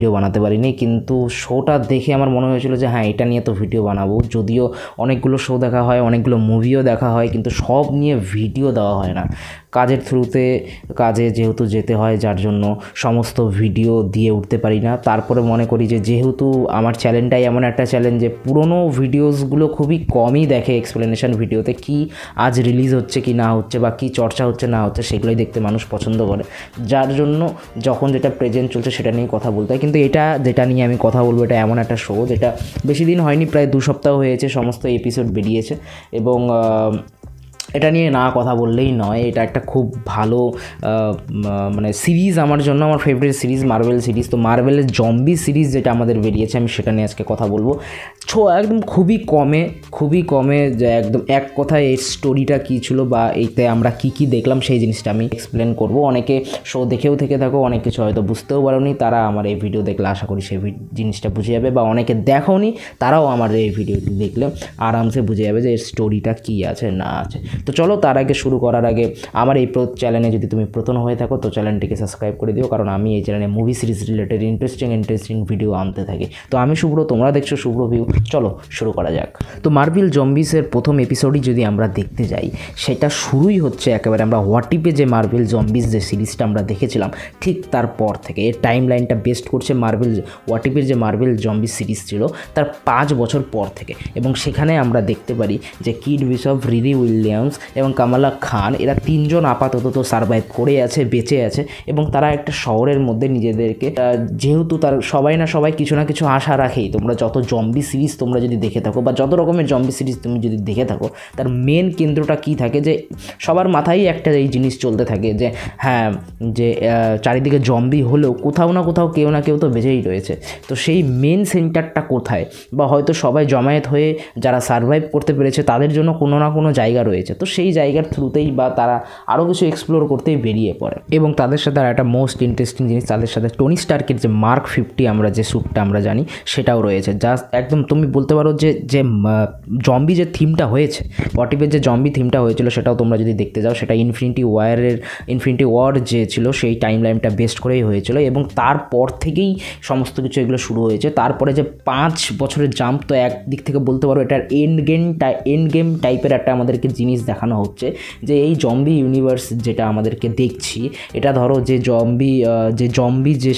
Video বানাতে পারিনি, কিন্তু শোটা দেখে আমার মনে হয়েছিল যে হ্যাঁ এটা নিয়ে তো ভিডিও বানাবো। যদিও অনেকগুলো শো দেখা হয়, অনেকগুলো মুভিও দেখা হয়, কিন্তু সব নিয়ে ভিডিও দেওয়া হয় না। কাজের থ্রুতে কাজে যেহেতু যেতে হয়, যার জন্য সমস্ত ভিডিও দিয়ে উঠতে পারি না। তারপরে মনে করি যে যেহেতু আমার চ্যানেলটাই এমন একটা চ্যানেল যে পুরনো ভিডিওসগুলো খুবই কমই দেখে, এক্সপ্লেনেশন ভিডিওতে কি আজ রিলিজ হচ্ছে কি না হচ্ছে বা কি চর্চা হচ্ছে না হচ্ছে সেগুলোই দেখতে মানুষ পছন্দ করে, যার জন্য যখন যেটা প্রেজেন্ট চলছে সেটা নিয়েই কথা বলতে হয়। কিন্তু এটা যেটা নিয়ে আমি কথা বলবো এটা এমন একটা শো যেটা বেশি দিন হয়নি, প্রায় 2 সপ্তাহ হয়েছে সমস্ত এপিসোড বেরিয়েছে, এবং এটা নিয়ে না কথা বললেই নয়। এটা একটা খুব ভালো মানে সিরিজ, আমার জন্য আমার ফেভারিট সিরিজ মার্ভেল সিরিজ। তো মার্ভেলের জম্বি সিরিজ যেটা আমাদের বেরিয়েছে, আমি সেটা নিয়ে আজকে কথা বলবো। একদম খুবই কমে যে একদম এক কথায় এই স্টোরিটা কী ছিল বা এইতে আমরা কি দেখলাম সেই জিনিসটা আমি এক্সপ্লেন করব। অনেকে শো দেখেও থেকে থাকো, অনেক কিছু হয়তো বুঝতেও পারোনি, তারা আমার এই ভিডিও দেখলে আশা করি সেই জিনিসটা বুঝে যাবে, বা অনেকে দেখোনি তারাও আমার এই ভিডিওটি দেখলে আরামসে বুঝে যাবে যে এর স্টোরিটা কী আছে না আছে। তো চলো, তার আগে শুরু করার আগে আমার এই চ্যানেলে যদি তুমি প্রথম হয়ে থাকো তো চ্যানেলটিকে সাবস্ক্রাইব করে দিও, কারণ আমি এই চ্যানেলে movie series related interesting video আনতে থাকি। তো আমি শুভ্র, তোমরা দেখছো শুভ্র ভিউ। চলো শুরু করা যাক। তো মার্ভেল জম্বিসের প্রথম এপিসোডই যদি আমরা দেখতে যাই, সেটা শুরুই হচ্ছে একেবারে আমরা হোয়াট ইফে যে মার্ভেল জম্বিস যে সিরিজটা আমরা দেখেছিলাম ঠিক তারপর থেকে। এর টাইম লাইনটা বেস্ট করছে মার্ভেল হোয়াট ইফের যে মার্ভেল জম্বিস সিরিজ ছিল তার 5 বছর পর থেকে, এবং সেখানে আমরা দেখতে পারি যে কিড বিশপ, রিরি উইলিয়ামস এবং কামালা খান এরা 3 জন আপাতত তো সারভাইভ করে আছে, বেঁচে আছে, এবং তারা একটা শহরের মধ্যে নিজেদেরকে, যেহেতু তার সবাই না সবাই কিছু না কিছু আশা রাখেই। তোমরা যত জম্বি সিরিজ তোমরা যদি দেখে থাকো বা যত রকমের জম্বি সিরিজ তুমি যদি দেখে থাকো, তার মেন কেন্দ্রটা কী থাকে যে সবার মাথায় একটা এই জিনিস চলতে থাকে যে হ্যাঁ, যে চারিদিকে জম্বি হলেও কোথাও না কোথাও কেউ না কেউ তো বেঁচেই রয়েছে। তো সেই মেন সেন্টারটা কোথায়, বা হয়তো সবাই জমায়েত হয়ে যারা সারভাইভ করতে পেরেছে তাদের জন্য কোনো না কোনো জায়গা রয়েছে। তো সেই জায়গার থ্রুতেই বা তারা আরও কিছু এক্সপ্লোর করতেই বেরিয়ে পড়ে, এবং তাদের সাথে আর একটা মোস্ট ইন্টারেস্টিং জিনিস, তাদের সাথে টনি স্টার্কের যে মার্ক 50 আমরা যে স্যুটটা আমরা জানি সেটাও রয়েছে। জাস্ট একদম তুমি বলতে পারো যে জম্বি যে থিমটা হয়েছে, হোয়াট ইফের যে জম্বি থিমটা হয়েছিল সেটাও তোমরা যদি দেখতে যাও, সেটা ইনফিনিটি ওয়ার যে ছিল সেই টাইম লাইনটা বেস্ট করেই হয়েছিল, এবং তারপর থেকেই সমস্ত কিছু এগুলো শুরু হয়েছে। তারপরে যে 5 বছরের জাম্প, তো একদিক থেকে বলতে পারো এটার এন্ড গেম টাইপের একটা আমাদেরকে জিনিস দেখানো হচ্ছে, যে এই জম্বি ইউনিভার্স যেটা আমাদেরকে দেখছি, এটা ধরো যে জম্বি যে